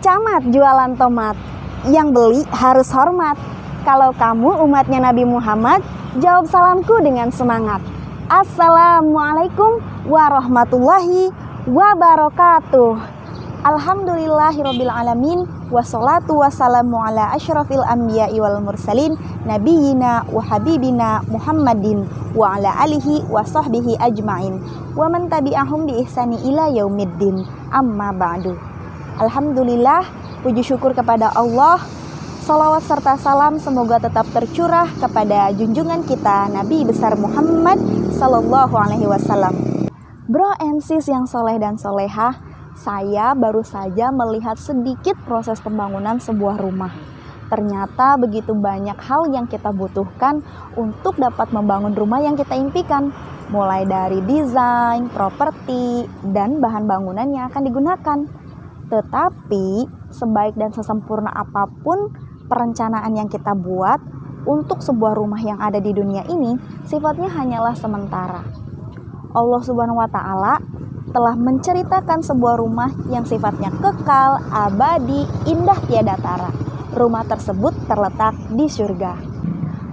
Camat jualan tomat, yang beli harus hormat. Kalau kamu umatnya Nabi Muhammad, jawab salamku dengan semangat. Assalamualaikum warahmatullahi wabarakatuh. Alhamdulillahirabbil alamin, wassalatu wassalamu ala asyrafil anbiya'i wal mursalin, nabiyina wa habibina Muhammadin wa ala alihi wa sahbihi ajmain, wa man tabi'ahum bi ihsani ila yaumiddin. Amma ba'du. Alhamdulillah, puji syukur kepada Allah. Salawat serta salam semoga tetap tercurah kepada junjungan kita Nabi besar Muhammad Sallallahu Alaihi Wasallam. Bro and sis yang soleh dan solehah, saya baru saja melihat sedikit proses pembangunan sebuah rumah. Ternyata begitu banyak hal yang kita butuhkan untuk dapat membangun rumah yang kita impikan. Mulai dari desain, properti, dan bahan bangunan yang akan digunakan. Tetapi sebaik dan sesempurna apapun perencanaan yang kita buat untuk sebuah rumah yang ada di dunia ini, sifatnya hanyalah sementara. Allah Subhanahu wa Ta'ala telah menceritakan sebuah rumah yang sifatnya kekal, abadi, indah tiada tara. Rumah tersebut terletak di surga.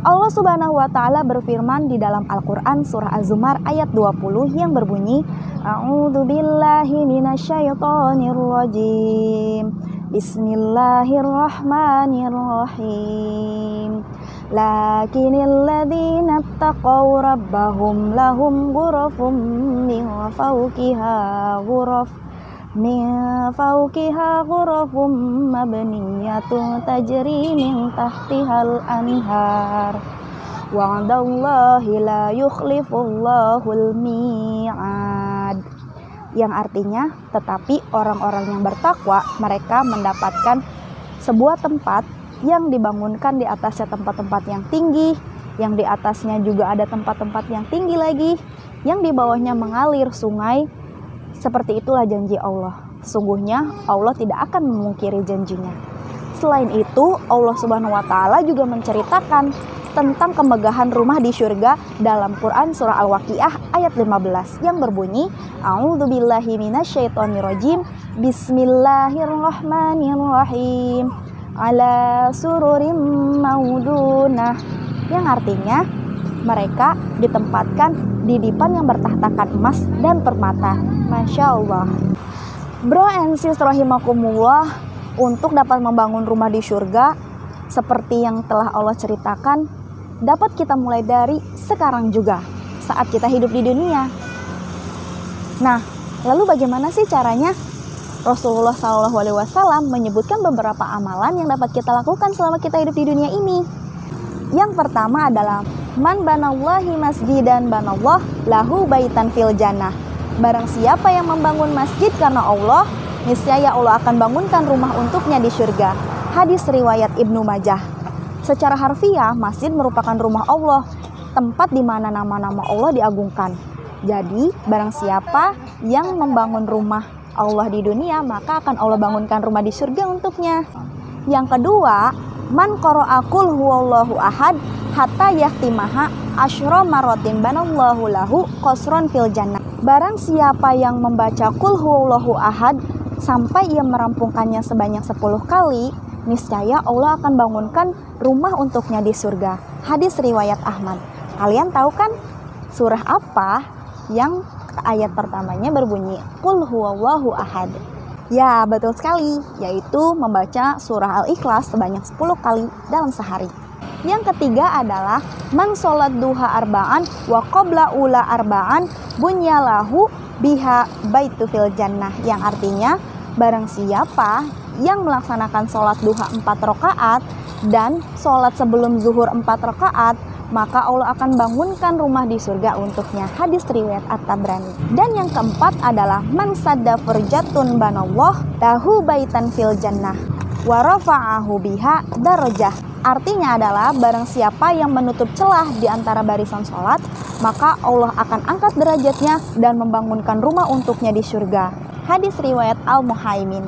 Allah Subhanahu wa Ta'ala berfirman di dalam Al-Quran surah Az-Zumar ayat 20 yang berbunyi, A'udzu billahi minasyaitonir rajim. Bismillahirrahmanirrahim. Lakinil ladzina taqaw rabbahum lahum ghurafun min fawqiha ghurafun mabniyatun tajri min tahtihal anhar. Wa'dallahi la yukhlifullahul mi'ad. Yang artinya, tetapi orang-orang yang bertakwa, mereka mendapatkan sebuah tempat yang dibangunkan di atasnya tempat-tempat yang tinggi, yang di atasnya juga ada tempat-tempat yang tinggi lagi, yang di bawahnya mengalir sungai. Seperti itulah janji Allah. Sungguhnya Allah tidak akan memungkiri janjinya. Selain itu, Allah Subhanahu wa Ta'ala juga menceritakan tentang kemegahan rumah di surga dalam Quran surah Al-Waqiah ayat 15 yang berbunyi, A'udzu billahi minasyaitonir rajim. Bismillahirrahmanirrahim. Ala sururim maudunah. Yang artinya mereka ditempatkan di dipan yang bertahtakan emas dan permata. Masya Allah. Bro and sis rahimakumullah, untuk dapat membangun rumah di surga seperti yang telah Allah ceritakan, dapat kita mulai dari sekarang juga saat kita hidup di dunia. Nah, lalu bagaimana sih caranya? Rasulullah SAW menyebutkan beberapa amalan yang dapat kita lakukan selama kita hidup di dunia ini. Yang pertama adalah man banallahi masjidan banallah lahu baitan fil jannah. Barang siapa yang membangun masjid karena Allah, niscaya Allah akan bangunkan rumah untuknya di surga. Hadis riwayat Ibnu Majah. Secara harfiah, masjid merupakan rumah Allah, tempat di mana nama-nama Allah diagungkan. Jadi, barang siapa yang membangun rumah Allah di dunia, maka akan Allah bangunkan rumah di surga untuknya. Yang kedua, man qara'a qul huwallahu ahad hatta yahtimaha asyra maratin banallahu lahu qasran fil jannah. Barang siapa yang membaca qul huwallahu ahad sampai ia merampungkannya sebanyak 10 kali, niscaya Allah akan bangunkan rumah untuknya di surga. Hadis riwayat Ahmad. Kalian tahu kan surah apa yang ayat pertamanya berbunyi Qul huwallahu ahad? Ya, betul sekali, yaitu membaca surah Al-Ikhlas sebanyak 10 kali dalam sehari. Yang ketiga adalah man sholat duha arba'an wa qabla ula arba'an bunyalahu biha baitu fil jannah. Yang artinya, barang siapa yang melaksanakan sholat duha 4 rakaat dan sholat sebelum zuhur 4 rakaat, maka Allah akan bangunkan rumah di surga untuknya. Hadis riwayat At-Tabrani. Dan yang keempat adalah man sadda furjatun banallah lahu baitan fil jannah wa rafa'ahu biha darajah. Artinya adalah barang siapa yang menutup celah di antara barisan sholat, maka Allah akan angkat derajatnya dan membangunkan rumah untuknya di surga. Hadis riwayat Al-Muhaimin.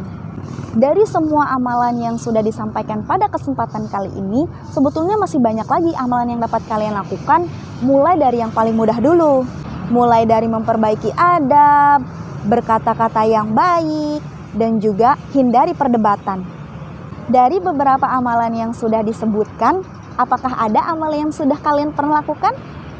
Dari semua amalan yang sudah disampaikan pada kesempatan kali ini, sebetulnya masih banyak lagi amalan yang dapat kalian lakukan, mulai dari yang paling mudah dulu. Mulai dari memperbaiki adab, berkata-kata yang baik, dan juga hindari perdebatan. Dari beberapa amalan yang sudah disebutkan, apakah ada amalan yang sudah kalian pernah lakukan?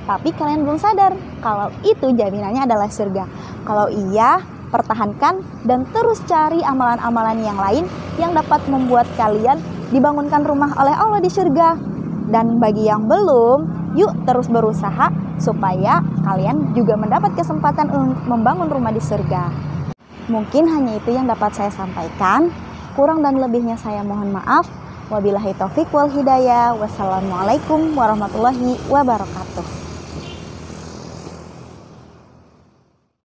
Tapi kalian belum sadar kalau itu jaminannya adalah surga. Kalau iya, pertahankan dan terus cari amalan-amalan yang lain yang dapat membuat kalian dibangunkan rumah oleh Allah di surga. Dan bagi yang belum, yuk terus berusaha supaya kalian juga mendapat kesempatan untuk membangun rumah di surga. Mungkin hanya itu yang dapat saya sampaikan. Kurang dan lebihnya saya mohon maaf. Wabillahi taufiq wal hidayah. Wassalamualaikum warahmatullahi wabarakatuh.